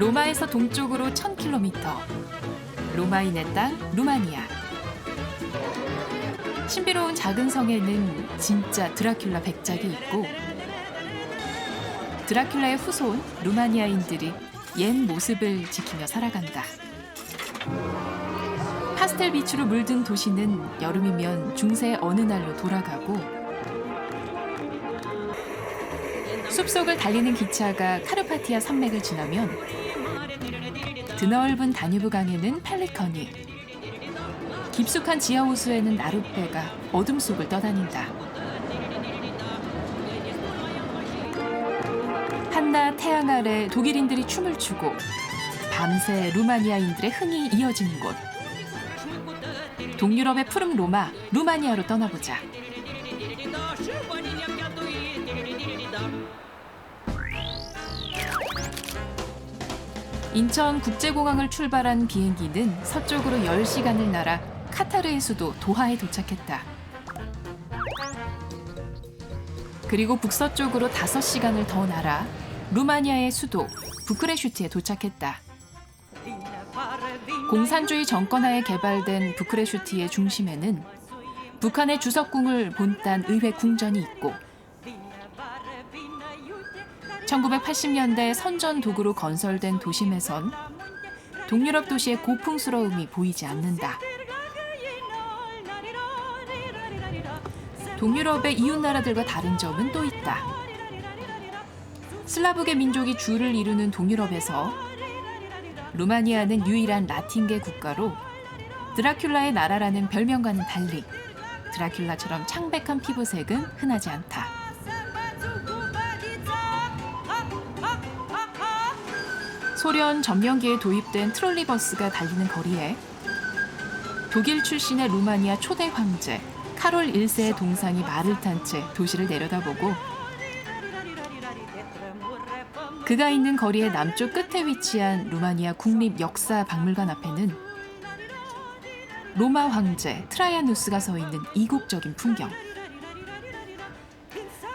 로마에서 동쪽으로 1000km. 로마인의 땅 루마니아. 신비로운 작은 성에는 진짜 드라큘라 백작이 있고 드라큘라의 후손 루마니아인들이 옛 모습을 지키며 살아간다. 파스텔 빛으로 물든 도시는 여름이면 중세 어느 날로 돌아가고 숲속을 달리는 기차가 카르파티아 산맥을 지나면 드넓은 다뉴브 강에는 펠리컨이, 깊숙한 지하 호수에는 나룻배가 어둠 속을 떠다닌다. 한낮 태양 아래 독일인들이 춤을 추고 밤새 루마니아인들의 흥이 이어지는 곳. 동유럽의 푸른 로마, 루마니아로 떠나보자. 인천국제공항을 출발한 비행기는 서쪽으로 10시간을 날아 카타르의 수도 도하에 도착했다. 그리고 북서쪽으로 5시간을 더 날아 루마니아의 수도 부크레슈트에 도착했다. 공산주의 정권하에 개발된 부크레슈트의 중심에는 북한의 주석궁을 본딴 의회 궁전이 있고 1980년대 선전 도구로 건설된 도심에선 동유럽 도시의 고풍스러움이 보이지 않는다. 동유럽의 이웃나라들과 다른 점은 또 있다. 슬라브계 민족이 주를 이루는 동유럽에서 루마니아는 유일한 라틴계 국가로 드라큘라의 나라라는 별명과는 달리 드라큘라처럼 창백한 피부색은 흔하지 않다. 소련 전명기에 도입된 트롤리버스가 달리는 거리에 독일 출신의 루마니아 초대 황제 카롤 1세의 동상이 말을 탄 채 도시를 내려다보고 그가 있는 거리의 남쪽 끝에 위치한 루마니아 국립역사박물관 앞에는 로마 황제 트라야누스가 서 있는 이국적인 풍경.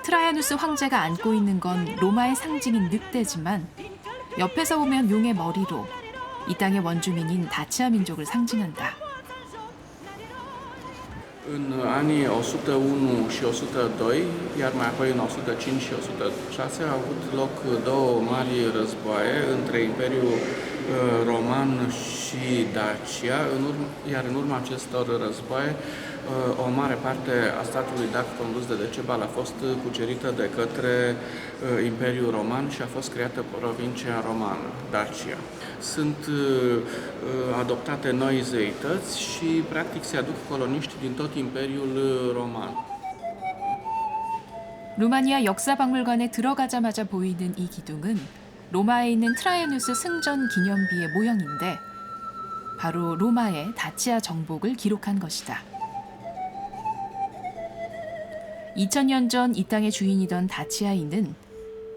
트라야누스 황제가 안고 있는 건 로마의 상징인 늑대지만 옆에서 보면 용의 머리로 이 땅의 원주민인 다치아 민족을 상징한다. În anii 101 și 102, iar mai apoi în 105 și 106, au avut loc două mari războaie între Imperiul Roman și Dacia, iar în urma acestor războaie, o mare parte a statului dac condus de Decebal a fost cucerită de către Imperiul Roman și a fost creată provincia romană, Dacia. Sunt adoptate noi zeități și practic se aduc coloniști din tot Imperiul Roman. 루마니아 역사박물관에 들어가자마자 보이는 이 기둥은 로마에 있는 트라야누스 승전 기념비의 모형인데 바로 로마의 다치아 정복을 기록한 것이다. 2000년 전 이 땅의 주인이던 다치아인은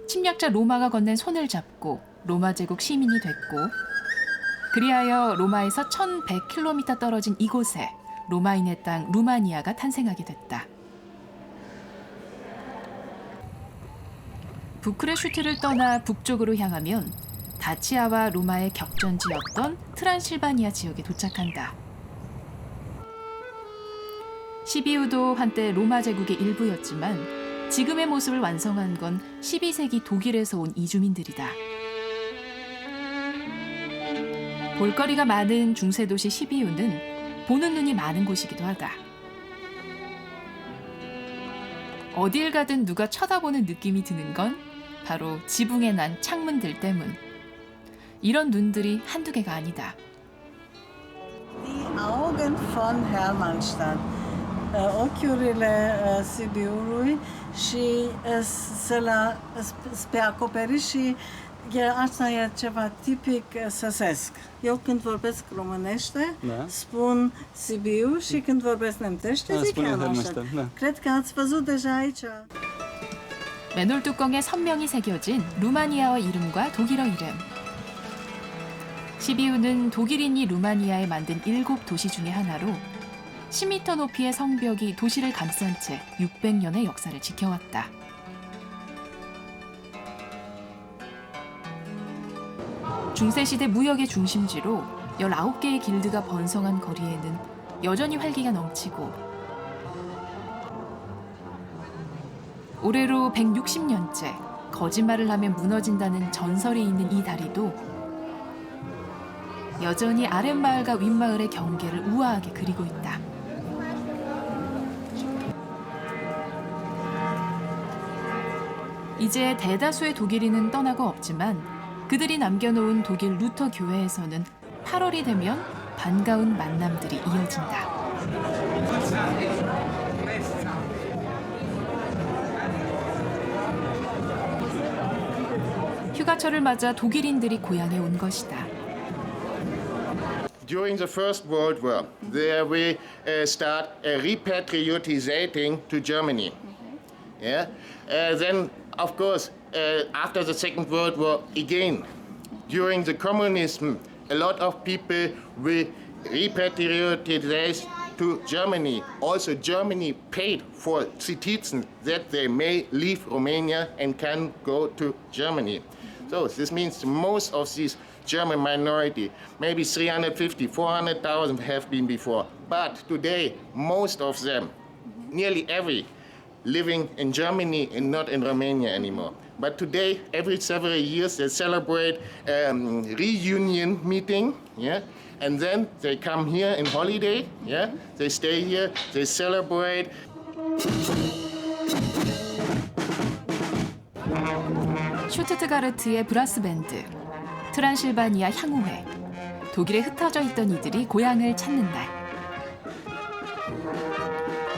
침략자 로마가 건넨 손을 잡고 로마 제국 시민이 됐고 그리하여 로마에서 1100km 떨어진 이곳에 로마인의 땅 루마니아가 탄생하게 됐다. 부크레슈트를 떠나 북쪽으로 향하면 다치아와 로마의 격전지였던 트란실바니아 지역에 도착한다. 시비우도 한때 로마 제국의 일부였지만 지금의 모습을 완성한 건 12세기 독일에서 온 이주민들이다. 볼거리가 많은 중세도시 시비우는 보는 눈이 많은 곳이기도 하다. 어딜 가든 누가 쳐다보는 느낌이 드는 건 바로 지붕에 난 창문들 때문. 이런 눈들이 한두 개가 아니다. Die Augen von Hermannstadt, ochiurile Sibiului și pe acoperiș și asta e ceva tipic săsesc. Eu când vorbesc românește, spun Sibiu și când vorbesc nemțește, zic Hermannstadt. Cred că ați văzut deja aici. 맨홀 뚜껑에 선명히 새겨진 루마니아어 이름과 독일어 이름. 시비우는 독일인이 루마니아에 만든 7도시 중의 하나로 10m 높이의 성벽이 도시를 감싼 채 600년의 역사를 지켜왔다. 중세시대 무역의 중심지로 19개의 길드가 번성한 거리에는 여전히 활기가 넘치고 올해로 160년째 거짓말을 하면 무너진다는 전설이 있는 이 다리도 여전히 아랫마을과 윗마을의 경계를 우아하게 그리고 있다. 이제 대다수의 독일인은 떠나고 없지만 그들이 남겨놓은 독일 루터 교회에서는 8월이 되면 반가운 만남들이 이어진다. 휴가철을 맞아 독일인들이 고향에 온 것이다. During the First World War, there we start repatriating to Germany. Yeah. Then, of course, after the Second World War, again, during the communism, a lot of people will repatriate to Germany. Also, Germany paid for citizens that they may leave Romania and can go to Germany. So this means most of these German minority, maybe 350, 400,000 have been before. But today, most of them, nearly every, living in Germany and not in Romania anymore. But today, every several years, they celebrate reunion meeting, yeah, and then they come here in holiday, yeah, they stay here, they celebrate. 슈투트가르트의 브라스 밴드, 트란실바니아 향후회, 독일에 흩어져 있던 이들이 고향을 찾는 날.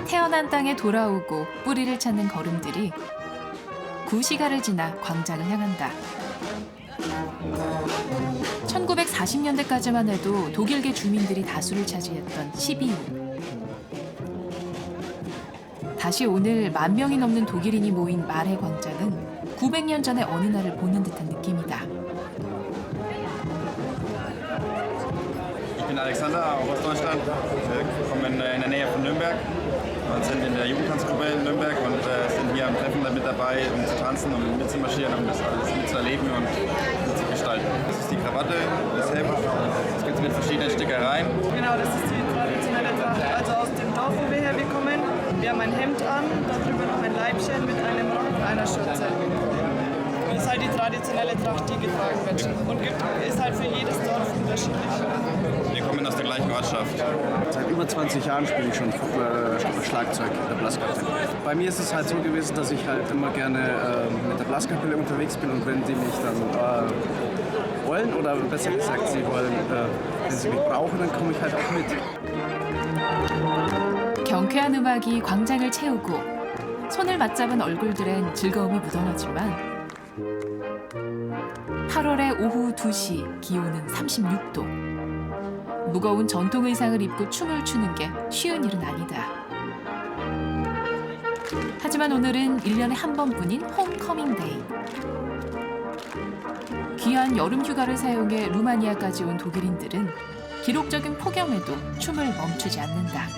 태어난 땅에 돌아오고 뿌리를 찾는 걸음들이 구시가를 지나 광장을 향한다. 1940년대까지만 해도 독일계 주민들이 다수를 차지했던 12호. 다시 오늘 10,000명이 넘는 독일인이 모인 말해 광장은 900년 전의 어느 날을 보는 듯한 느낌이다. Ich bin Alexander, auch aus Deutschland. Wir kommen in der Nähe von Nürnberg und sind in der Jugendtanzgruppe in Nürnberg und sind hier am Treffen mit dabei, um zu tanzen und mitzumarschieren, um das alles mitzuerleben und mitzugestalten. Das ist die Krawatte, das Hemd. Das gibt es mit verschiedenen Stickereien. Genau, das ist die traditionelle Tracht, also aus dem Dorf, wo wir herkommen. Wir haben ein Hemd an, darüber noch ein Leibchen mit einem Rock und einer Schürze. Das ist halt die traditionelle Tracht, die getragen wird. Und ist halt für jedes Dorf unterschiedlich. Wir kommen aus der gleichen Ortschaft. Seit über 20 Jahren spiele ich schon Schlagzeug in der Blaskapelle. Bei mir ist es halt so gewesen, dass ich halt immer gerne mit der Blaskapelle unterwegs bin und wenn die mich dann wollen, oder besser gesagt, sie wollen, wenn sie mich brauchen, dann komme ich halt auch mit. 경쾌한 음악이 광장을 채우고 손을 맞잡은 얼굴들엔 즐거움이 묻어나지만 8월의 오후 2시 기온은 36도. 무거운 전통 의상을 입고 춤을 추는 게 쉬운 일은 아니다. 하지만 오늘은 1년에 한 번뿐인 홈커밍 데이. 귀한 여름 휴가를 사용해 루마니아까지 온 독일인들은 기록적인 폭염에도 춤을 멈추지 않는다.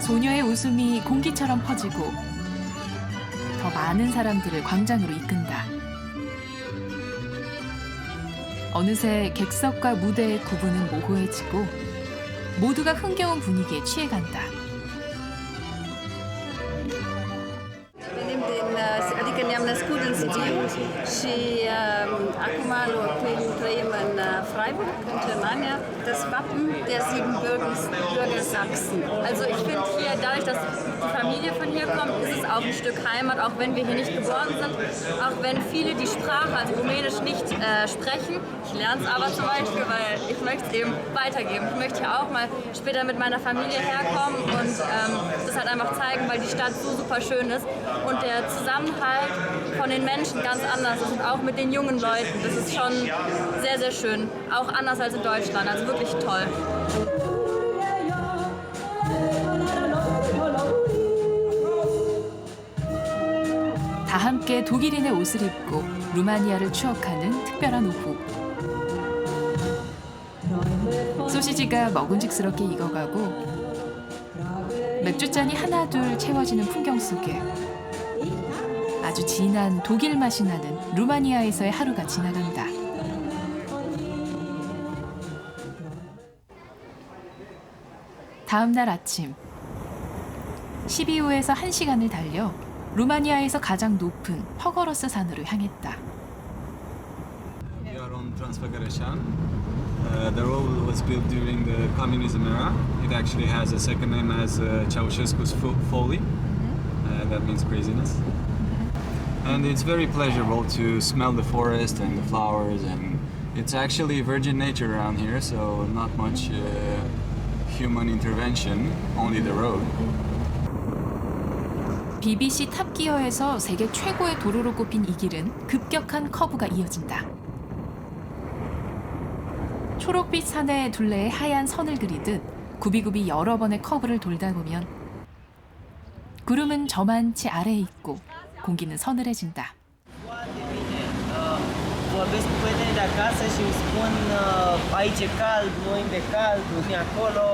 소녀의 웃음이 공기처럼 퍼지고 더 많은 사람들을 광장으로 이끈다. 어느새 객석과 무대의 구분은 모호해지고 모두가 흥겨운 분위기에 취해간다. Adică ne-am născut în Sibiu și acum trăim în Freiburg, in Germania, das Wappen der Siebenbürgen Sachsen. Also ich finde hier, dadurch, dass die Familie von hier kommt, ist es auch ein Stück Heimat, auch wenn wir hier nicht geboren sind, auch wenn viele die Sprache, also Rumänisch, nicht sprechen. Ich lerne es aber zum Beispiel, weil ich möchte es eben weitergeben. Ich möchte hier auch mal später mit meiner Familie herkommen und das halt einfach zeigen, weil die Stadt so super schön ist und der Zusammenhalt von den Menschen ganz anders ist und auch mit den jungen Leuten. Das ist schon sehr, sehr schön. Auch anders als in Deutschland, also wirklich toll. 다 함께 독일인의 옷을 입고 루마니아를 추억하는 특별한 오후. 소시지가 먹음직스럽게 익어가고 맥주잔이 하나둘 채워지는 풍경 속에 아주 진한 독일 맛이 나는 루마니아에서의 하루가 지나간다. 다음 날 아침, 시비우에서 1시간을 달려 루마니아에서 가장 높은 퍼거러스 산으로 향했다. We are on Transfăgărășan. The road was built during the communism era. It actually has a second name as Ceausescu's folly. That means craziness. And it's very pleasurable to smell the forest and the flowers, and it's actually virgin nature around here, so not much human intervention, only the road. BBC 탑기어에서 세계 최고의 도로로 꼽힌 이 길은 급격한 커브가 이어진다. 초록빛 산의 둘레에 하얀 선을 그리듯 굽이굽이 여러 번의 커브를 돌다 보면 구름은 저만치 아래에 있고 공기는 서늘해진다. Vorbesc cu prietenii de acasă și îmi spun aici e cald, noi de cald, nu acolo.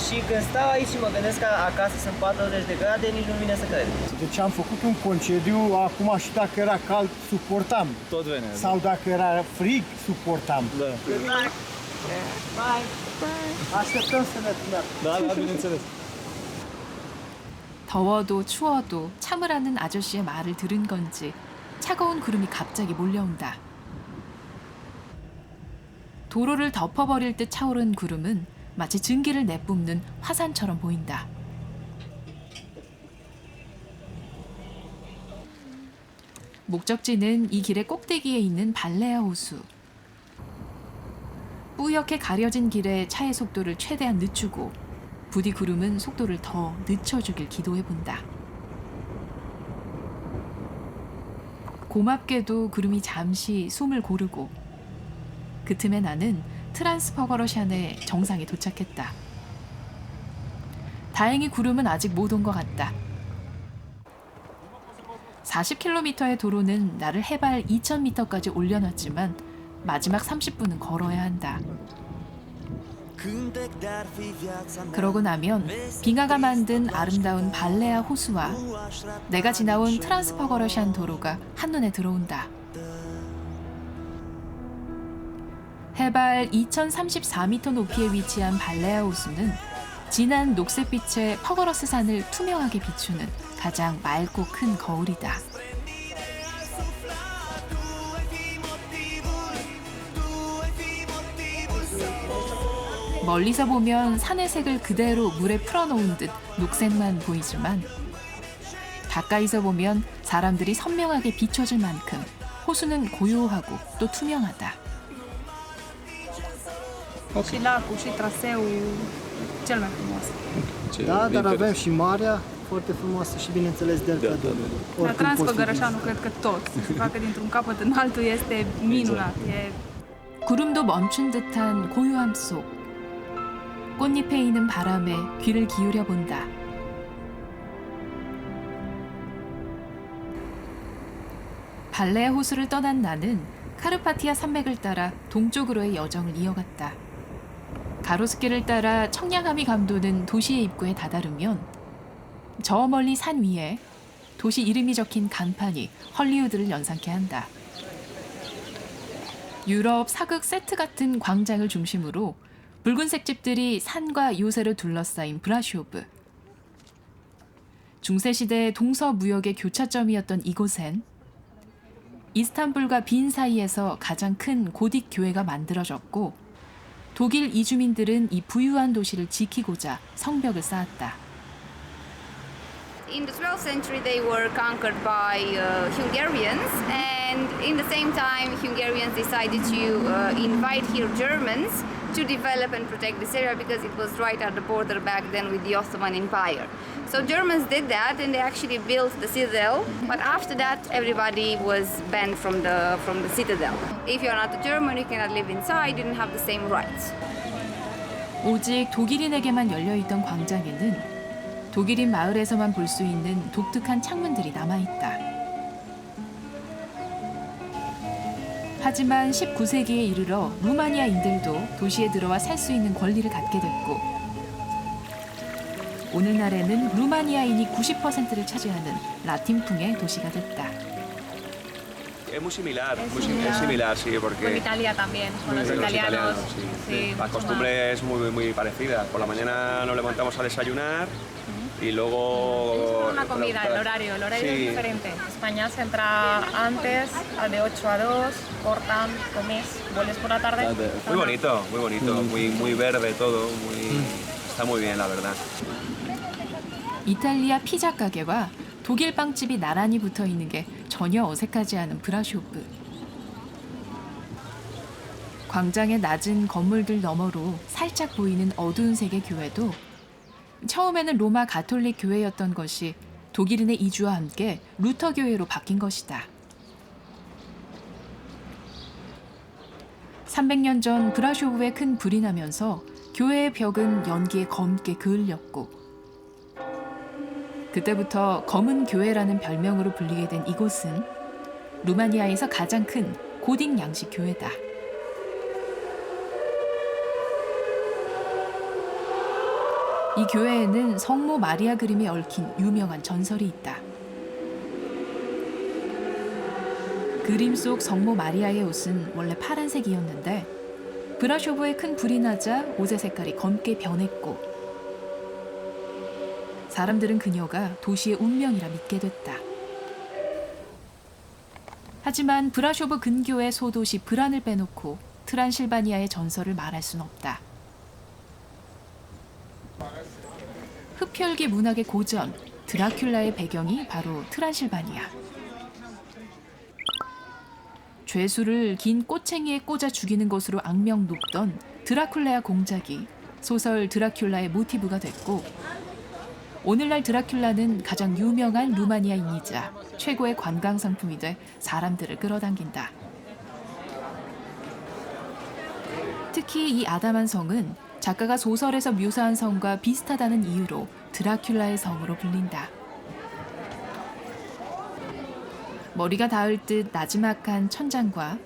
Și când stau aici și mă gândesc că acasă sunt 40 de grade, nici nu vine să cred. Deci am făcut un concediu, acum și dacă era cald, suportam. Tot vine. Sau dacă era frig, suportam. Da. Good luck! Bye! Așteptăm să ne trimit. Da, bineînțeles. 더워도 추워도 참으라는 아저씨의 말을 들은 건지 차가운 구름이 갑자기 몰려온다. 도로를 덮어버릴 듯 차오른 구름은 마치 증기를 내뿜는 화산처럼 보인다. 목적지는 이 길의 꼭대기에 있는 발레아 호수. 뿌옇게 가려진 길에 차의 속도를 최대한 늦추고 부디 구름은 속도를 더 늦춰주길 기도해본다. 고맙게도 구름이 잠시 숨을 고르고 그 틈에 나는 트란스퍼거러샨의 정상에 도착했다. 다행히 구름은 아직 못 온 것 같다. 40km의 도로는 나를 해발 2000m까지 올려놨지만 마지막 30분은 걸어야 한다. 그러고 나면 빙하가 만든 아름다운 발레아 호수와 내가 지나온 트란스퍼거러샨 도로가 한눈에 들어온다. 해발 2034m 높이에 위치한 발레아 호수는 진한 녹색빛의 퍼거러스 산을 투명하게 비추는 가장 맑고 큰 거울이다. 멀리서 보면 산의 색을 그대로 물에 풀어놓은 듯 녹색만 보이지만 가까이서 보면 사람들이 선명하게 비춰질 만큼 호수는 고요하고 또 투명하다. Și lacul și traseul cel mai frumos. Da, dar avem și marea foarte frumoasă și bineînțeles Delta. La Transfăgărășanul cred că tot. Să se facă dintr-un capăt în altul este minunat. E... 구름도 멈춘 듯한 고요함 속 꽃잎에 이는 바람에 귀를 기울여 본다. 발레아 호수를 떠난 나는 카르파티아 산맥을 따라 동쪽으로의 여정을 이어갔다. 가로수길을 따라 청량함이 감도는 도시의 입구에 다다르면 저 멀리 산 위에 도시 이름이 적힌 간판이 헐리우드를 연상케 한다. 유럽 사극 세트 같은 광장을 중심으로 붉은색 집들이 산과 요새로 둘러싸인 브라쇼브. 중세시대 동서무역의 교차점이었던 이곳엔 이스탄불과 빈 사이에서 가장 큰 고딕 교회가 만들어졌고 독일 이주민들은 이 부유한 도시를 지키고자 성벽을 쌓았다. In the 12th century they were conquered by Hungarians, and in the same time Hungarians decided to invite here Germans to develop and protect this area because it was right at the border back then with the Ottoman Empire. So Germans did that and they actually built the citadel, but after that everybody was banned from the citadel. If you're not a German, you cannot live inside, you don't have the same rights. 오직 독일인에게만 열려있던 광장에는 독일인 마을에서만 볼 수 있는 독특한 창문들이 남아있다. 하지만 19세기에 이르러 루마니아인들도 도시에 들어와 살 수 있는 권리를 갖게 됐고 오늘날에는 루마니아인이 90%를 차지하는 라틴풍의 도시가 됐다. Es muy similar, es similar, sí, porque... Con Italia también, con los italianos. Sí, La costumbre es muy parecida. Por la mañana nos levantamos a desayunar y luego... Una comida, el horario Sí. es diferente. España se entra antes, de 8 a 2, cortan, comes, vuelves por la tarde. Muy bonito, muy verde todo, está muy bien, la verdad. 이탈리아 피자 가게와 독일 빵집이 나란히 붙어 있는 게 전혀 어색하지 않은 브라쇼프. 광장의 낮은 건물들 너머로 살짝 보이는 어두운 색의 교회도 처음에는 로마 가톨릭 교회였던 것이 독일인의 이주와 함께 루터 교회로 바뀐 것이다. 300년 전 브라쇼브에 큰 불이 나면서 교회의 벽은 연기에 검게 그을렸고 그때부터 검은 교회라는 별명으로 불리게 된 이곳은 루마니아에서 가장 큰 고딕 양식 교회다. 이 교회에는 성모 마리아 그림이 얽힌 유명한 전설이 있다. 그림 속 성모 마리아의 옷은 원래 파란색이었는데 브라쇼브에 큰 불이 나자 옷의 색깔이 검게 변했고 사람들은 그녀가 도시의 운명이라 믿게 됐다. 하지만 브라쇼브 근교의 소도시 브란을 빼놓고 트란실바니아의 전설을 말할 순 없다. 흡혈귀 문학의 고전 드라큘라의 배경이 바로 트란실바니아. 죄수를 긴 꼬챙이에 꽂아 죽이는 것으로 악명 높던 드라큘레아 공작이 소설 드라큘라의 모티브가 됐고 오늘날 드라큘라는 가장 유명한 루마니아인이자 최고의 관광 상품이 돼 사람들을 끌어당긴다. 특히 이 아담한 성은 작가가 소설에서 묘사한 성과 비슷하다는 이유로 드라큘라의 성으로 불린다. 머리가 닿을 듯 나지막한 천장과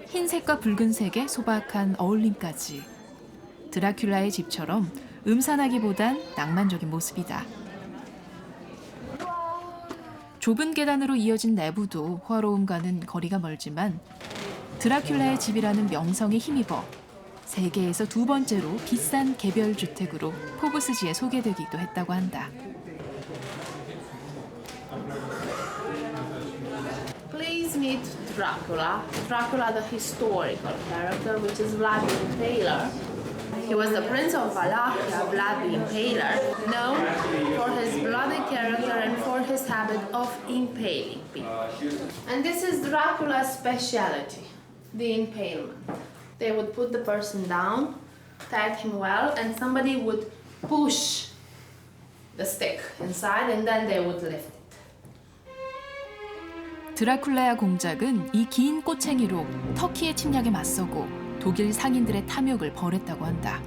흰색과 붉은색의 소박한 어울림까지 드라큘라의 집처럼 음산하기보단 낭만적인 모습이다. 좁은 계단으로 이어진 내부도 화로움과는 거리가 멀지만 드라큘라의 집이라는 명성에 힘입어 세계에서 두 번째로 비싼 개별 주택으로 포브스지에 소개되기도 했다고 한다. Please meet Dracula. Dracula, the historical character, which is Vlad the Impaler. He was the Prince of Wallachia, Vlad the Impaler, known for his bloody character and for his habit of impaling people. And this is Dracula's specialty, the impalement. They would put the person down, tag him well, and somebody would push the stick inside and then they would lift it. 드라큘레아 공작은 이 긴 꼬챙이로 터키의 침략에 맞서고 독일 상인들의 탐욕을 벌였다고 한다.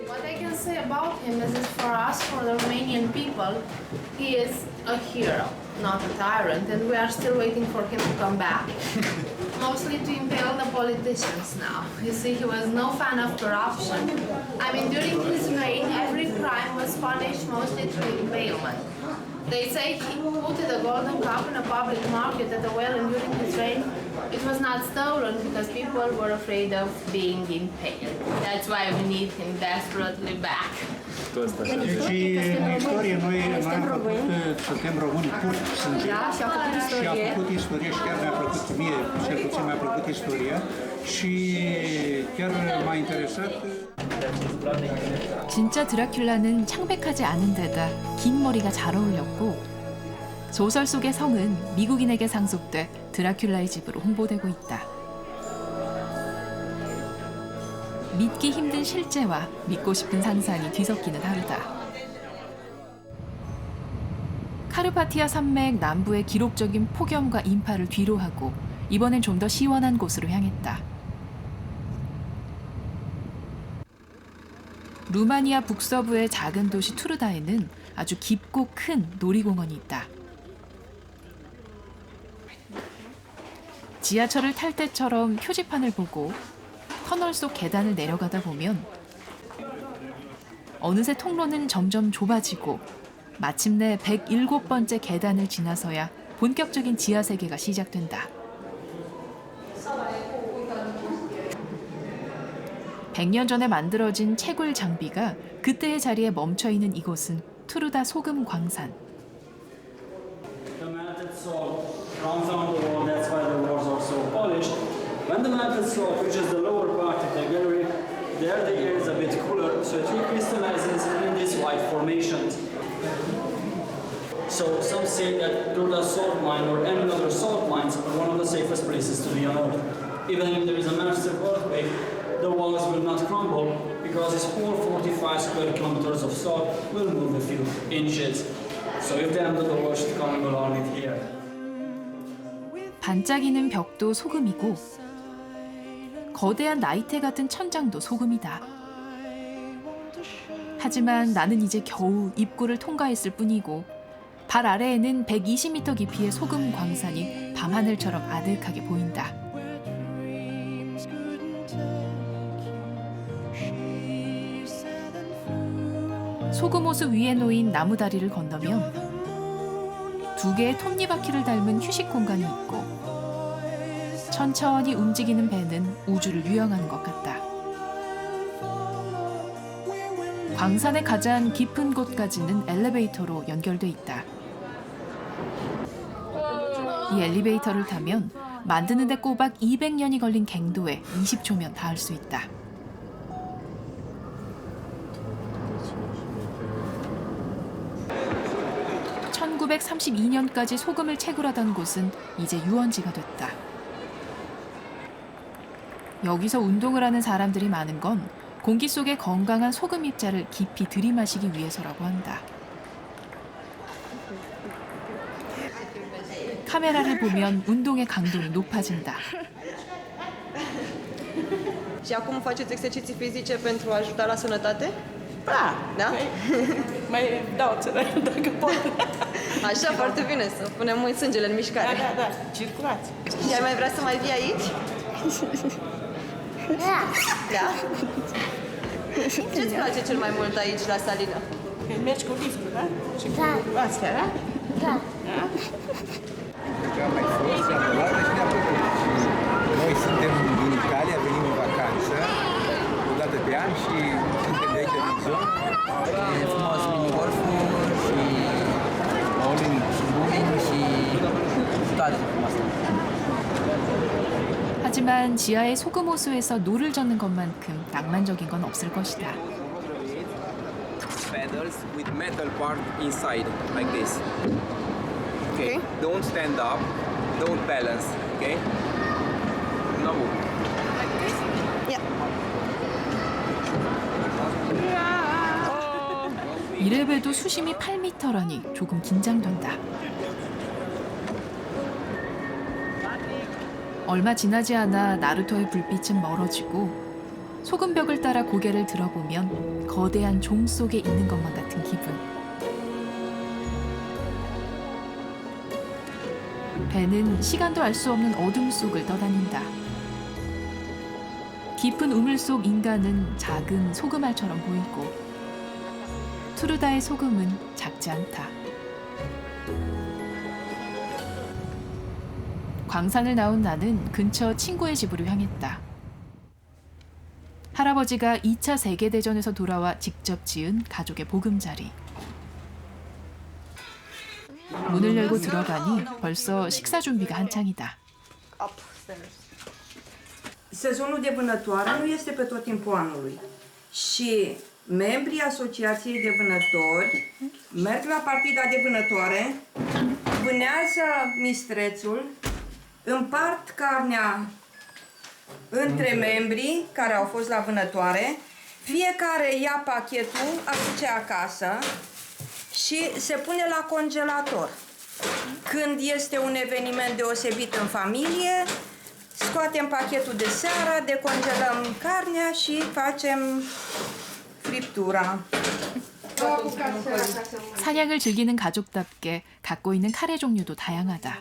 What I can say about him is that for us, for the Romanian people, he is a hero, not a tyrant, and we are still waiting for him to come back. Mostly to impale the politicians now. You see, he was no fan of corruption. I mean, during his reign, every crime was punished mostly through impalement. They say he put the golden cup in a public market at the well, and during his reign, it was not stolen because people were afraid of being impaled. That's why we need him desperately back. Și în istorie noi am făcut, suntem români pur sânge. Da, și a făcut istorie. Și a făcut istorie și chiar mi-a plăcut mie, cel puțin mi-a plăcut istoria și chiar m-a interesat. 진짜 드라큘라는 창백하지 않은 데다 긴 머리가 잘 어울렸고 소설 속의 성은 미국인에게 상속돼 드라큘라의 집으로 홍보되고 있다. 믿기 힘든 실제와 믿고 싶은 상상이 뒤섞이는 하루다. 카르파티아 산맥 남부의 기록적인 폭염과 인파를 뒤로하고 이번엔 좀 더 시원한 곳으로 향했다. 루마니아 북서부의 작은 도시 투르다에는 아주 깊고 큰 놀이공원이 있다. 지하철을 탈 때처럼 표지판을 보고 터널 속 계단을 내려가다 보면 어느새 통로는 점점 좁아지고 마침내 107번째 계단을 지나서야 본격적인 지하 세계가 시작된다. 100년 전에 만들어진 채굴 장비가 그때의 자리에 멈춰 있는 이곳은 투르다 소금 광산. The melted salt runs on the wall, that's why the walls are so polished. When the melted salt reaches the lower part of the gallery, there the air is a bit cooler, so it recrystallizes in these white formations. So some say that Turda salt mine or any other salt mines are one of the safest places to be on Earth. Even if there is a massive earthquake, the walls will not crumble because this whole 45 square kilometers of salt will move a few inches. So if the end of the world should come, we'll all meet here. 반짝이는 벽도 소금이고 거대한 나이테 같은 천장도 소금이다. 하지만 나는 이제 겨우 입구를 통과했을 뿐이고 발 아래에는 120m 깊이의 소금 광산이 밤하늘처럼 아득하게 보인다. 소금 호수 위에 놓인 나무 다리를 건너면 2개의 톱니바퀴를 닮은 휴식 공간이 있고 천천히 움직이는 배는 우주를 유영하는 것 같다. 광산의 가장 깊은 곳까지는 엘리베이터로 연결돼 있다. 이 엘리베이터를 타면 만드는 데 꼬박 200년이 걸린 갱도에 20초면 닿을 수 있다. (1932년까지) 소금을 채굴하던 곳은 이제 유원지가 됐다. 여기서 운동을 하는 사람들이 많은 건 공기 속의 건강한 소금 입자를 깊이 들이마시기 위해서라고 한다. 카메라를 보면 운동의 강도는 높아진다. Și acum faceți exerciții fizice pentru a ajuta la sănătate? Da. Da? Mai dau țărări dacă pot. Așa, foarte bine, să punem mult sângele în mișcare. Da, da, da, circulați. Și ai mai vrea să mai vii aici? Da. Da? Ce-ți place cel mai mult aici, la salină? Când mergi cu liftul, da? Și cu astea, da? Da. Da? Noi suntem din Italia, venim în vacanță, o dată pe an și suntem de aici din zonă. E frumos minigolful și bowling și toate frumoase. 하지만 지하의 소금 호수에서 노를 젓는 것만큼 낭만적인 건 없을 것이다. Pedals with metal part inside, like this. Okay. Don't stand up, don't balance, okay? No move. Like this? Yeah. 이래봬도 수심이 8m라니 조금 긴장된다. 얼마 지나지 않아 나루토의 불빛은 멀어지고 소금벽을 따라 고개를 들어보면 거대한 종 속에 있는 것만 같은 기분. 배는 시간도 알 수 없는 어둠 속을 떠다닌다. 깊은 우물 속 인간은 작은 소금알처럼 보이고 투르다의 소금은 작지 않다. 광산을 나온 나는 근처 친구의 집으로 향했다. 할아버지가 2차 세계대전에서 돌아와 직접 지은 가족의 보금자리. 문을 열고 들어가니 벌써 식사 준비가 한창이다. Sezonul de vânătoare nu este pe tot timpul anului și membrii Asociației de Vânători merg la partida de vânătoare, vânează mistrețul, împart carnea între membrii care au fost la vânătoare, fiecare ia pachetul, aduce acasă și se pune la congelator. Când este un eveniment deosebit în familie, scoatem pachetul de seară, decongelăm carnea și facem friptura. 사냥을 즐기는 가족답게 갖고 있는 카레 종류도 다양하다.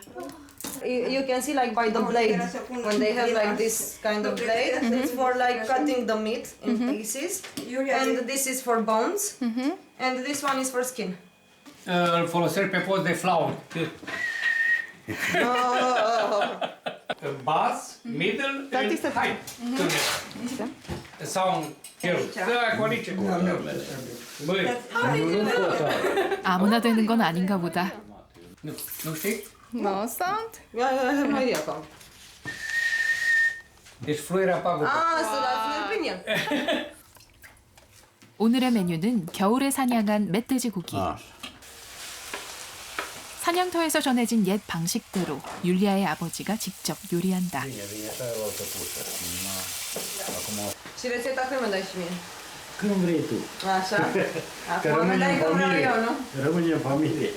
You can see like by the blade, when they have like this kind of blade, it's for like cutting the meat in pieces. And this is for bones. And this one is for skin. Îl folosesc pe post de flaută. Bass, middle and high. Sound here. 아무나 되는 건 아닌가 보다. Nu știi? No sound? Ja, I have no idea how. Deci fluierea pagubă. So that's your opinion. 오늘의 메뉴는 겨울에 사냥한 멧돼지 고기. 사냥터에서 전해진 옛 방식대로 율리아의 아버지가 직접 요리한다. Și rețeta când mă dai și mie? Când vrei tu. Așa? Că Acum mă dai cum vreau eu, nu? rămâne în familie.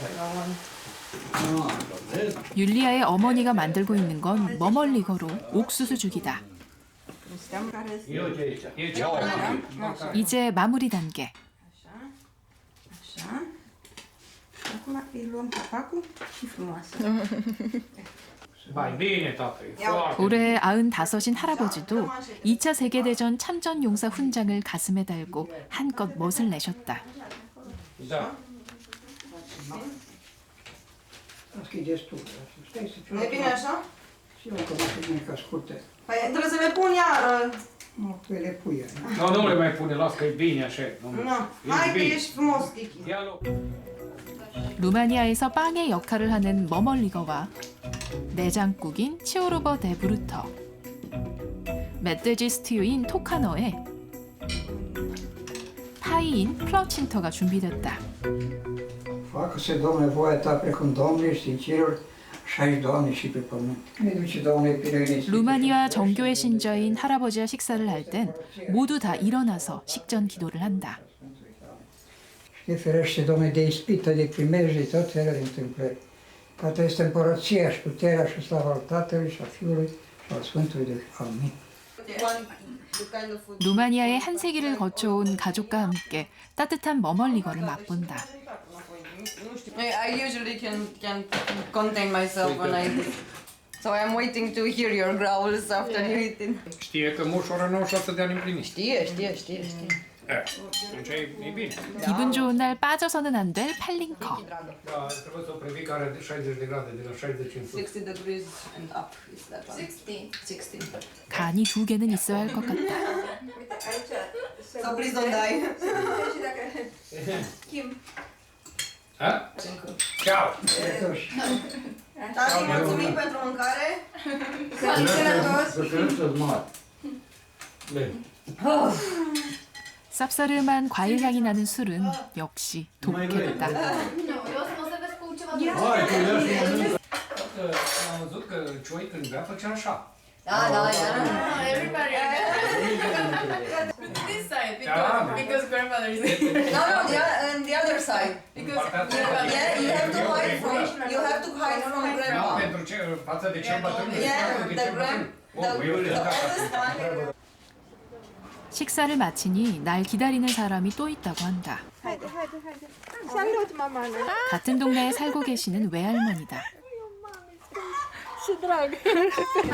율리아의 어머니가 만들고 있는 건 머멀리거로 옥수수죽이다. 이제 마무리 단계. Acum îi luăm capacul și frumoasă. Mai bine, tată, e foarte 올해 95인 할아버지도 2차 세계대전 참전 용사 훈장을 가슴에 달고 한껏 멋을 내셨다. Da. Asta e destul. Stai să Nu e bine așa? Și eu că mă fac mica scurtă. Păi trebuie să le pun iară. Nu, tu le pui. Nu le mai pune, las că e bine așa. Nu. Hai că ești frumos, Kiki. 루마니아에서 빵의 역할을 하는 머멀리거와 내장국인 치오르버 데 브루터, 멧돼지 스튜인 토카너에 파이인 플러친터가 준비됐다. Facă-se, Doamne, voia Ta precum Domnul ești în ceruri, așa ești, Doamne, și pe pământ. Ne duce, Doamne, pirăiniți. 루마니아 정교의 신저인 할아버지와 식사를 할 땐 모두 다 일어나서 식전 기도를 한다. Și te ferește, Doamne, de ispită, de primejde, de tot felul de întâmplări. Ca Ta este împărăția și puterea și slava al Tatălui și al Fiului și al Sfântului Duh. Amin. 루마니아의 한 세기를 거쳐온 가족과 함께 따뜻한 머멀리거를 맛본다. I usually can contain myself when I eat. So I'm waiting to hear your growls after you eat it. Știe că moșora nu o să dea împlinit. Știe. Atunci e bine. 기분 좋은 날 빠져서는 안 될 팔링커. Trebuie să o previi că are 60 de grade, de la 60 în sus. 60 degrees and up is that one. 60. 간이 두 개는 있어야 할 것 같다. So please don't die. Kim. Ciao! Tati, mulțumim pentru mâncare. 쌉싸름한 과일 향이 나는 술은 역시 독했다. Am văzut că Cioi când bea făcea așa. Da. Everybody. This side because grandmother is No, on the other side. Because you have to hide from grandma. Pentru ce? Față de cel bătrân? The oldest one. 식사를 마치니 날 기다리는 사람이 또 있다고 한다. Salut, mama! 같은 동네에 살고 계시는 외할머니다. Ce drag!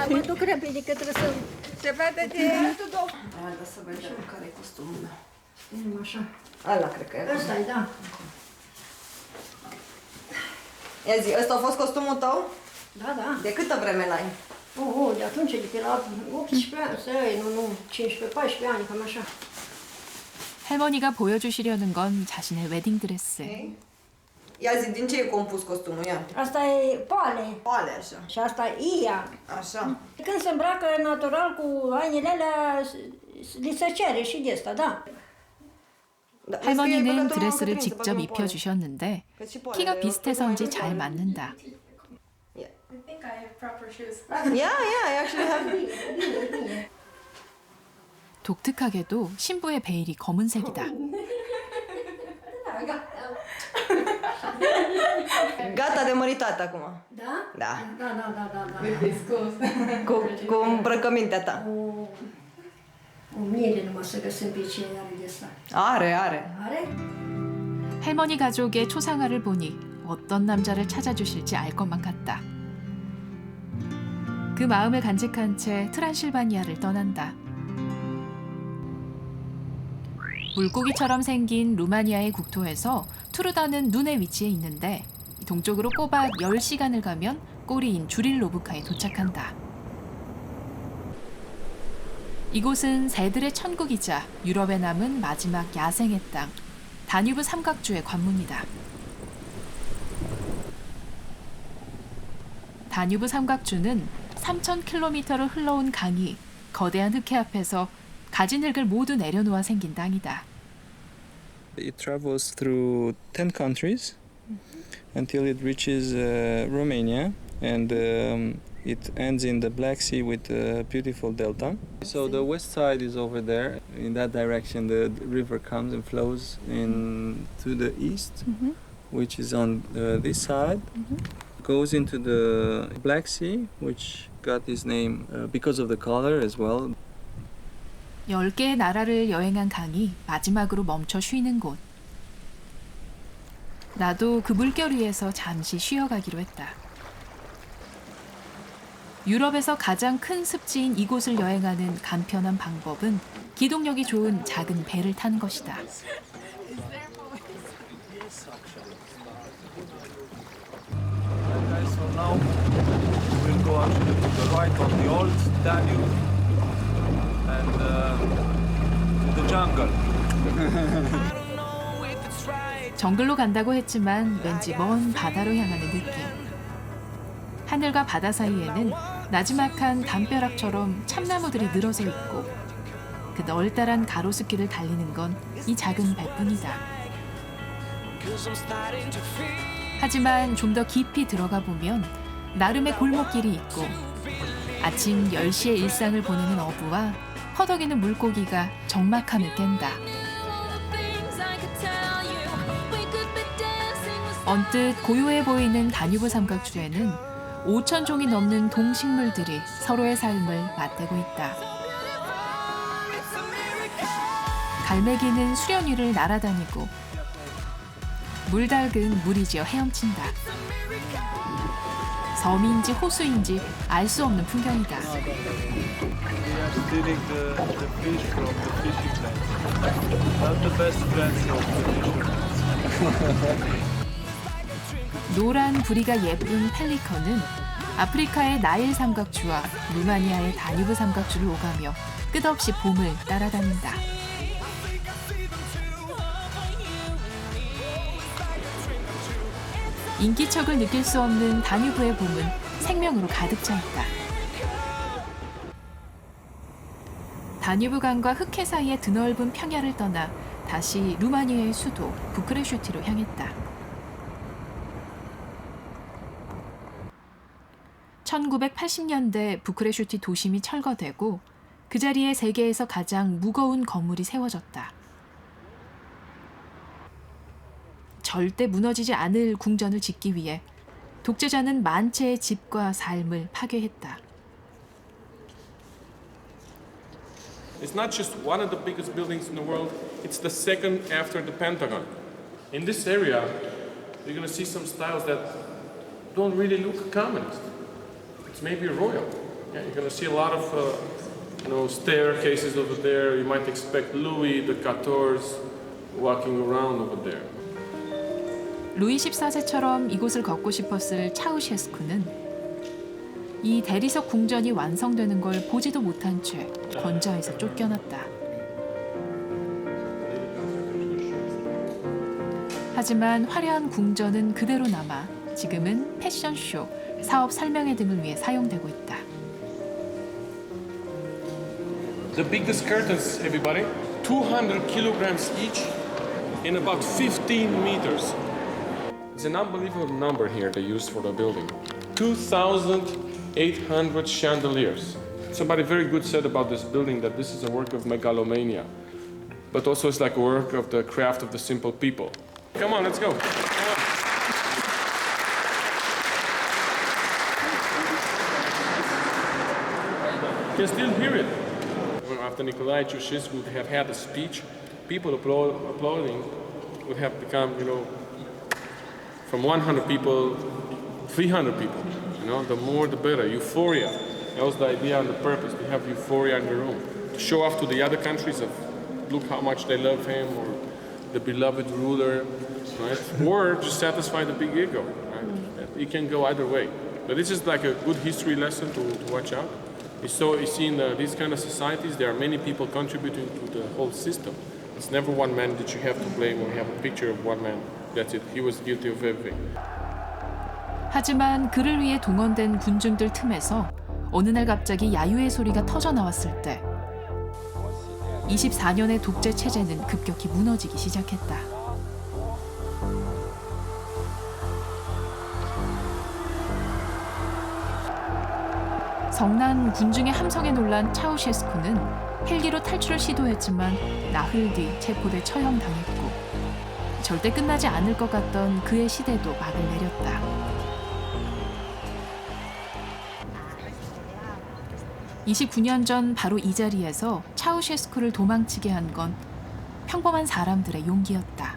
Am mă duc repede că trebuie să... Se vede de... Da să vedem care e costumul meu. Nu așa. Ăla cred că e. Ăsta-i, da. Ia zi, ăsta a fost costumul tău? Da. De câtă vreme l-ai? De atunci, de pe la 18 ani, nu, 15-14 ani, cam așa. 할머니가 보여주시려는 건 자신의 웨딩드레스. Ia zi, din ce e compus costumul? Ia. Asta e poale. Poale, așa. Și asta e ia. Așa. Când se îmbracă natural cu hainele alea, li se cere și de asta, da. 할머니는 드레스를 직접 입혀주셨는데 키가 비슷해서인지 잘 맞는다. I think I have proper shoes. Yeah, I actually have. 독특하게도 신부의 베일이 검은색이다. Gata de măritat acum. Da? Da. Da. Cu îmbrăcămintea ta. O miele numai să găsim pe ce are de asta. Are. 할머니 가족의 초상화를 보니 어떤 남자를 찾아주실지 알 것만 같다. 그 마음을 간직한 채 트란실바니아를 떠난다. 물고기처럼 생긴 루마니아의 국토에서 투르다는 눈의 위치에 있는데 동쪽으로 꼬박 10시간을 가면 꼬리인 주릴로브카에 도착한다. 이곳은 새들의 천국이자 유럽에 남은 마지막 야생의 땅, 다뉴브 삼각주의 관문이다. 다뉴브 삼각주는 3,000km를 흘러온 강이 거대한 흑해 앞에서 가진 흙을 모두 내려놓아 생긴 땅이다. It travels through 10 countries until it reaches Romania and it ends in the Black Sea with a beautiful delta. So the west side is over there. In that direction the river comes and flows to the east, which is on this side. Goes into the Black Sea, which got its name because of the color as well. 10개의 나라를 여행한 강이 마지막으로 멈춰 쉬는 곳. 나도 그 물결 위에서 잠시 쉬어가기로 했다. 유럽에서 가장 큰 습지인 이곳을 여행하는 간편한 방법은 기동력이 좋은 작은 배를 타는 것이다. So now we'll go actually to the right on the old Danube and to the jungle. 정글로 간다고 했지만 왠지 먼 바다로 향하는 느낌. 하늘과 바다 사이에는 나지막한 담벼락처럼 참나무들이 늘어서 있고 그 널따란 가로수길을 달리는 건 이 작은 배뿐이다. 하지만 좀 더 깊이 들어가 보면 나름의 골목길이 있고 아침 10시에 일상을 보내는 어부와 허덕이는 물고기가 적막함을 깬다. 언뜻 고요해 보이는 다뉴브 삼각주에는 5,000종이 넘는 동식물들이 서로의 삶을 맞대고 있다. 갈매기는 수련 위를 날아다니고 물닭은 무리지어 헤엄친다. 섬인지 호수인지 알 수 없는 풍경이다. 노란 부리가 예쁜 펠리컨은 아프리카의 나일 삼각주와 루마니아의 다뉴브 삼각주를 오가며 끝없이 봄을 따라다닌다. 인기척을 느낄 수 없는 다뉴브의 봄은 생명으로 가득 차 있다. 다뉴브강과 흑해 사이의 드넓은 평야를 떠나 다시 루마니아의 수도 부크레슈티로 향했다. 1980년대 부크레슈티 도심이 철거되고 그 자리에 세계에서 가장 무거운 건물이 세워졌다. 절대 무너지지 않을 궁전을 짓기 위해 독재자는 만 채의 집과 삶을 파괴했다. It's not just one of the biggest buildings in the world, it's the second after the Pentagon. In this area, you're going to see some styles that don't really look communist. It's maybe royal. Yeah, you're going to see a lot of staircases over there. You might expect Louis XIV walking around over there. 루이 14세처럼 이곳을 걷고 싶었을 차우셰스쿠는 이 대리석 궁전이 완성되는 걸 보지도 못한 채 권좌에서 쫓겨났다. 하지만 화려한 궁전은 그대로 남아 지금은 패션쇼, 사업 설명회 등을 위해 사용되고 있다. The biggest curtains, everybody, 200 kilograms each in about 15 meters. It's an unbelievable number here they used for the building. 2,800 chandeliers. Somebody very good said about this building that this is a work of megalomania, but also it's like a work of the craft of the simple people. Come on, let's go. You can still hear it. After Nicolae Ceausescu would have had a speech, people applauding would have become, from 100 people, 300 people. The more the better, euphoria. That was the idea and the purpose, to have euphoria in the room. To show off to the other countries of, look how much they love him, or the beloved ruler, right? Or just satisfy the big ego, right? It can go either way. But this is like a good history lesson to watch out. You see in these kind of societies, there are many people contributing to the whole system. It's never one man that you have to blame when you have a picture of one man. That's it. He was guilty of everything. 하지만 그를 위해 동원된 군중들 틈에서 어느 날 갑자기 야유의 소리가 터져 나왔을 때 24년의 독재 체제는 급격히 무너지기 시작했다. 성난 군중의 함성에 놀란 차우셰스쿠는 헬기로 탈출을 시도했지만 나흘 뒤 체포돼 처형당했고 절대 끝나지 않을 것 같던 그의 시대도 막을 내렸다. (29년) 전 바로 이 자리에서 차우셰스쿠를 도망치게 한 건 평범한 사람들의 용기였다.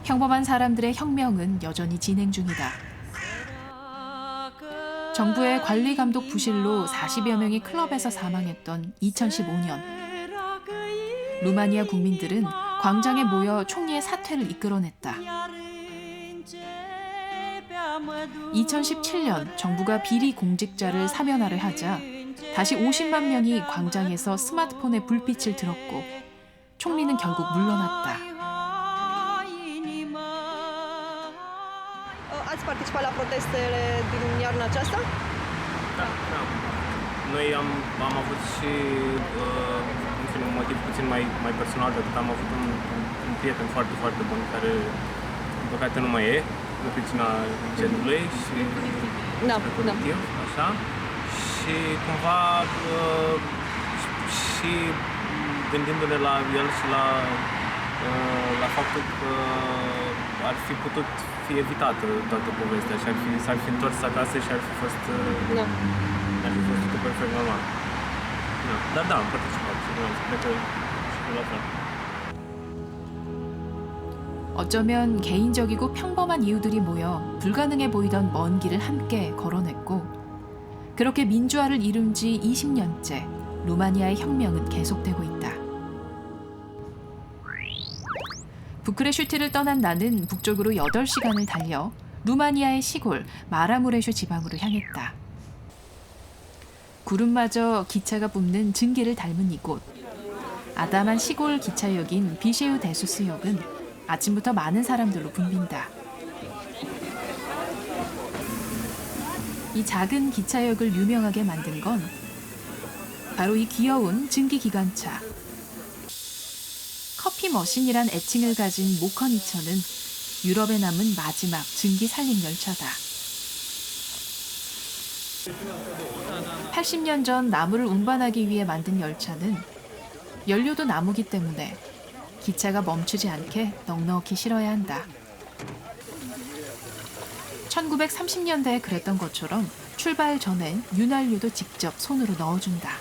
평범한 사람들의 혁명은 여전히 진행 중이다. 정부의 관리 감독 부실로 40여 명이 클럽에서 사망했던 2015년. 루마니아 국민들은 광장에 모여 총리의 사퇴를 이끌어냈다. 2017년 정부가 비리 공직자를 사면하려 하자 다시 50만 명이 광장에서 스마트폰에 불빛을 들었고 총리는 결국 물러났다. Ați participat la protestele din iarna aceasta? Da. Noi am avut și un motiv puțin mai personal decât am avut un prieten foarte, foarte bun care, din păcate, nu mai e, în pricina incendiului și motiv, așa. Și cumva și gândindu-ne la el și la faptul că ar fi putut fi evitată toată povestea și s-ar fi întors acasă și ar fi fost totul perfect normal. Da. Dar da, am participat și cred că și la fel. 어쩌면 개인적이고 평범한 이유들이 모여 불가능해 보이던 먼 길을 함께 걸어냈고 그렇게 민주화를 이룬 지 20년째 루마니아의 혁명은 계속되고 있다. 부크레슈티를 떠난 나는 북쪽으로 8시간을 달려 루마니아의 시골 마라무레슈 지방으로 향했다. 구름마저 기차가 뿜는 증기를 닮은 이곳. 아담한 시골 기차역인 비셰우 데수스역은 아침부터 많은 사람들로 붐빈다. 이 작은 기차역을 유명하게 만든 건 바로 이 귀여운 증기 기관차. 커피 머신이란 애칭을 가진 모커니처는 유럽에 남은 마지막 증기 산림 열차다. 80년 전 나무를 운반하기 위해 만든 열차는 연료도 나무기 때문에 기차가 멈추지 않게 넉넉히 실어야 한다. 1930년대에 그랬던 것처럼 출발 전엔 윤활유도 직접 손으로 넣어준다.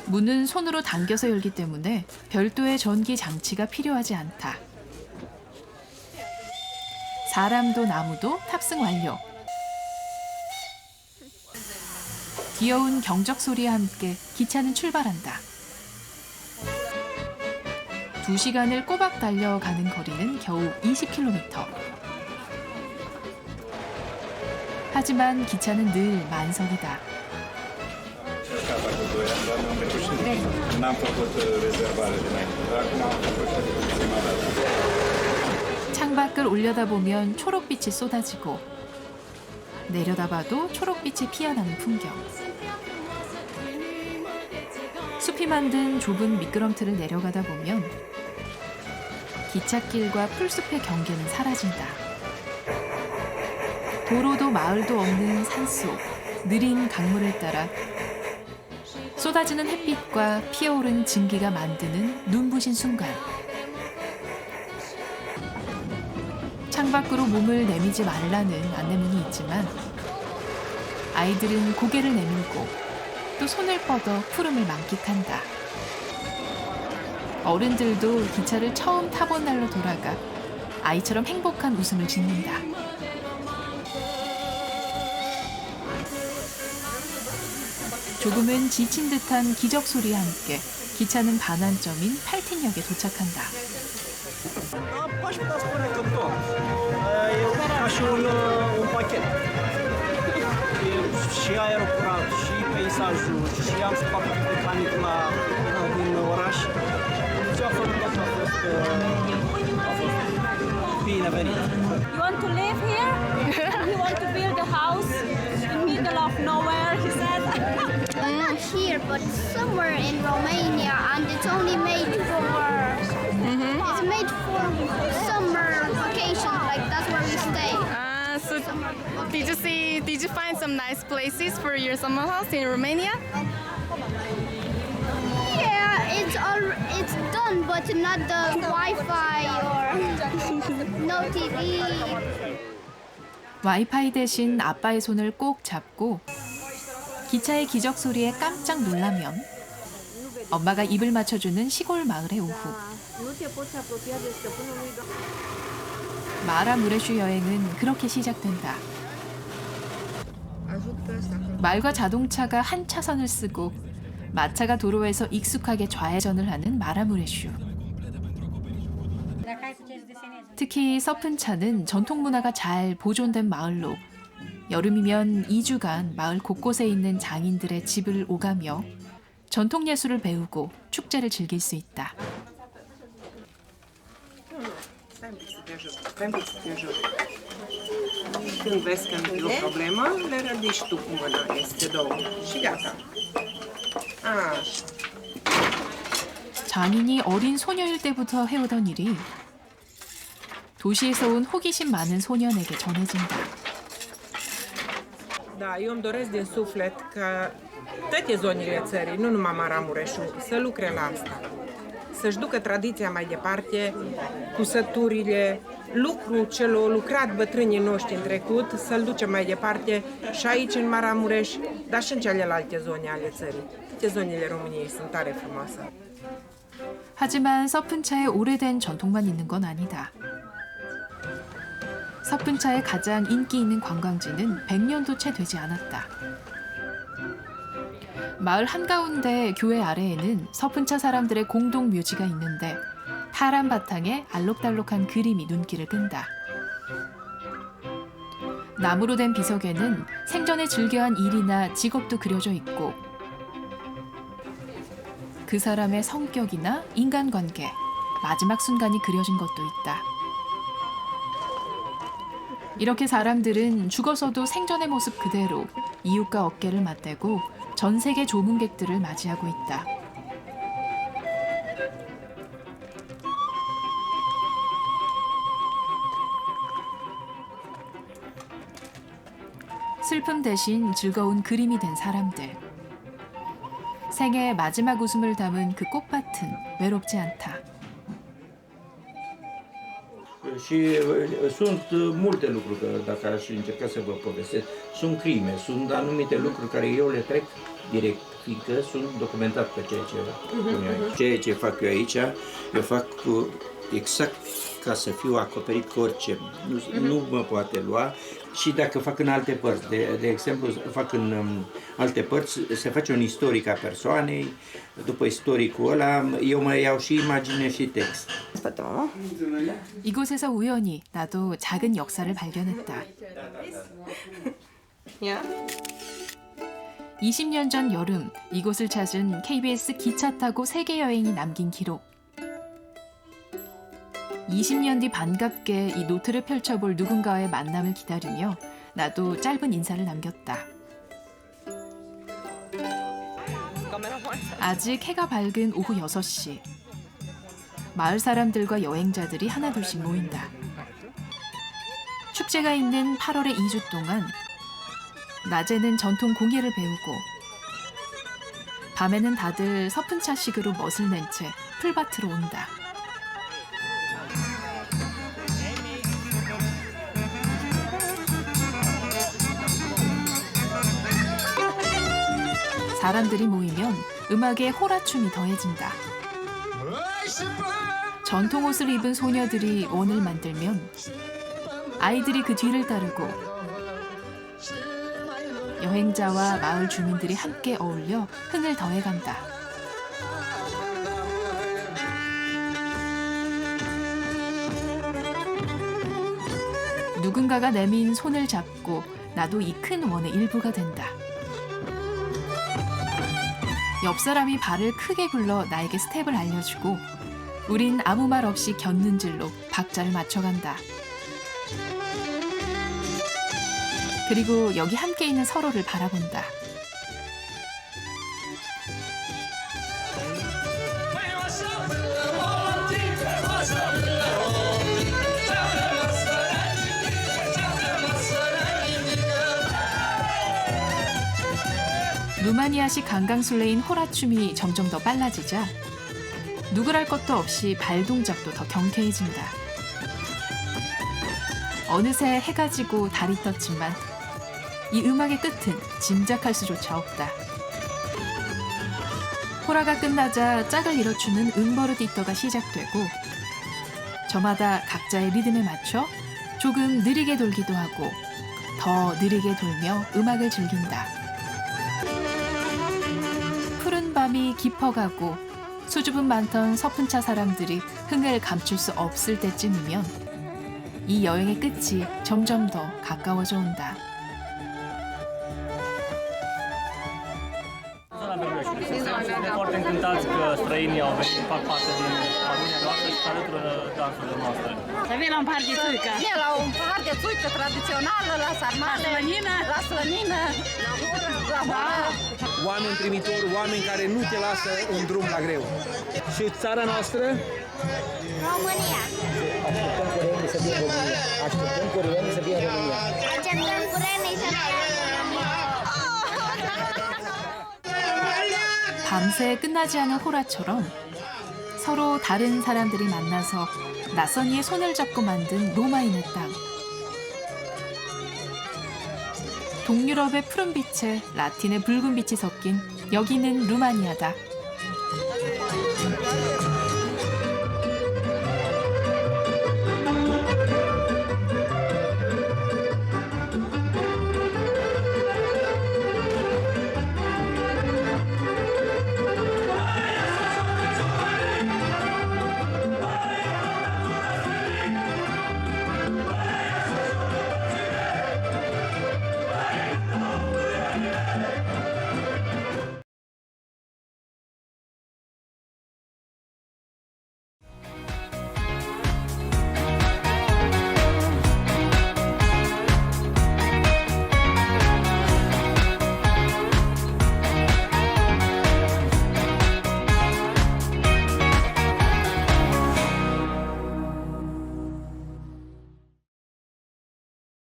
문은 손으로 당겨서 열기 때문에 별도의 전기 장치가 필요하지 않다. 사람도 나무도 탑승 완료. 귀여운 경적 소리와 함께 기차는 출발한다. 2시간을 꼬박 달려가는 거리는 겨우 20km. 하지만 기차는 늘 만석이다. N-am făcut rezervare dinainte, dar acum am făcut prima dată. 창밖을 올려다보면 초록빛이 쏟아지고 내려다봐도 초록빛이 피어나는 풍경. 숲이 만든 좁은 미끄럼틀을 내려가다 보면 기찻길과 풀숲의 경계는 사라진다. 도로도 마을도 없는 산속, 느린 강물을 따라 쏟아지는 햇빛과 피어오른 증기가 만드는 눈부신 순간. 창밖으로 몸을 내미지 말라는 안내문이 있지만 아이들은 고개를 내밀고 또 손을 뻗어 푸름을 만끽한다. 어른들도 기차를 처음 타본 날로 돌아가 아이처럼 행복한 웃음을 짓는다. 조금은 지친 듯한 기적 소리와 함께 기차는 반환점인 팔틴역에 도착한다. Poți putea spune că tot. E ca și un pachet. E și aeroport, și peisajul, și am spațiu de canicula din oraș. Ce a făcut asta a fost binevenit. You want to live here? You want to build a house in middle of nowhere, he said. Not here, but somewhere in Romania, and it's only made for. It's made for summer vacation, like that's where we stay. So did you find some nice places for your summer house in Romania? Yeah, it's done, but not the Wi-Fi or no TV. 와이파이 대신 아빠의 손을 꼭 잡고 기차의 기적 소리에 깜짝 놀라면 엄마가 입을 맞춰주는 시골 마을의 오후. 마라 무레슈 여행은 그렇게 시작된다. 말과 자동차가 한 차선을 쓰고 마차가 도로에서 익숙하게 좌회전을 하는 마라 무레슈. 특히 서픈차는 전통 문화가 잘 보존된 마을로 여름이면 2주간 마을 곳곳에 있는 장인들의 집을 오가며 전통 예술을 배우고 축제를 즐길 수 있다. Când vezi că nu e o problemă, le ridici tu cu mâna, este două. Și gata. Așa. 장인이 어린 소녀일 때부터 해오던 일이 도시에서 온 호기심 많은 소년에게 전해진다. Da, eu îmi doresc din suflet ca toate zonele țării, nu numai Maramureșul, să lucre la asta. Să-și ducă tradiția mai departe, cusăturile, lucru ce l-au lucrat bătrânii noștri în trecut, să-l duce mai departe și aici în Maramureș, dar și în celelalte zone ale țării. Toate zonele României sunt tare frumoase. 하지만 서픈차에 오래된 전통만 있는 건 아니다. 서픈차의 가장 인기 있는 관광지는 100년도 채 되지 않았다. 마을 한가운데 교회 아래에는 서픈차 사람들의 공동 묘지가 있는데 파란 바탕에 알록달록한 그림이 눈길을 끈다. 나무로 된 비석에는 생전에 즐겨한 일이나 직업도 그려져 있고 그 사람의 성격이나 인간관계, 마지막 순간이 그려진 것도 있다. 이렇게 사람들은 죽어서도 생전의 모습 그대로 이웃과 어깨를 맞대고 전 세계 조문객들을 맞이하고 있다. 슬픔 대신 즐거운 그림이 된 사람들. 생애의 마지막 웃음을 담은 그 꽃밭은 외롭지 않다. Și sunt multe lucruri, dacă aș încerca să vă povestesc, sunt crime, sunt anumite lucruri care eu le trec direct, fiindcă sunt documentat pe ceea ce pun eu aici. Ceea ce fac eu aici, eu fac exact ca să fiu acoperit cu orice, nu mă poate lua. Și dacă fac în alte părți, de exemplu, fac în alte părți, se face un istoric a persoanei, după istoricul ăla, eu mai iau și imagine și text. 이곳에서 우연히 나도 작은 역사를 발견했다. 20년 전 여름 이곳을 찾은 KBS 기차 타고 세계 여행이 남긴 기록. 20년 뒤 반갑게 이 노트를 펼쳐볼 누군가와의 만남을 기다리며 나도 짧은 인사를 남겼다. 아직 해가 밝은 오후 6시. 마을 사람들과 여행자들이 하나둘씩 모인다. 축제가 있는 8월의 2주 동안 낮에는 전통 공예를 배우고 밤에는 다들 서픈차식으로 멋을 낸 채 풀밭으로 온다. 사람들이 모이면 음악에 호라춤이 더해진다. 전통 옷을 입은 소녀들이 원을 만들면 아이들이 그 뒤를 따르고 여행자와 마을 주민들이 함께 어울려 흥을 더해간다. 누군가가 내민 손을 잡고 나도 이 큰 원의 일부가 된다. 옆 사람이 발을 크게 굴러 나에게 스텝을 알려주고 우린 아무 말 없이 곁눈질로 박자를 맞춰간다. 그리고 여기 함께 있는 서로를 바라본다. 루마니아식 강강술래인 호라춤이 점점 더 빨라지자 누구랄 것도 없이 발 동작도 더 경쾌해진다. 어느새 해가 지고 달이 떴지만 이 음악의 끝은 짐작할 수조차 없다. 호라가 끝나자 짝을 이뤄주는 은버르디떠가 시작되고 저마다 각자의 리듬에 맞춰 조금 느리게 돌기도 하고 더 느리게 돌며 음악을 즐긴다. 푸른 밤이 깊어가고 수줍음 많던 서푼차 사람들이 흥을 감출 수 없을 때쯤이면 이 여행의 끝이 점점 더 가까워져 온다. Suntem foarte încântați că străinii au venit, fac parte din familia noastră și se alătură dansurile noastre. Să vin la un par de țuică. Vin la un par de țuică tradițională, la sarmale, la slănină, la hora. Oameni primitori, oameni care nu te lasă în drum la greu. Și țara noastră? România. Așteptăm coreenii să fie în România. Așteptăm coreenii să fie în România. Așteptăm coreenii să fie în România. 밤새 끝나지 않은 호라처럼 서로 다른 사람들이 만나서 낯선 이의 손을 잡고 만든 로마인의 땅. 동유럽의 푸른빛에 라틴의 붉은빛이 섞인 여기는 루마니아다.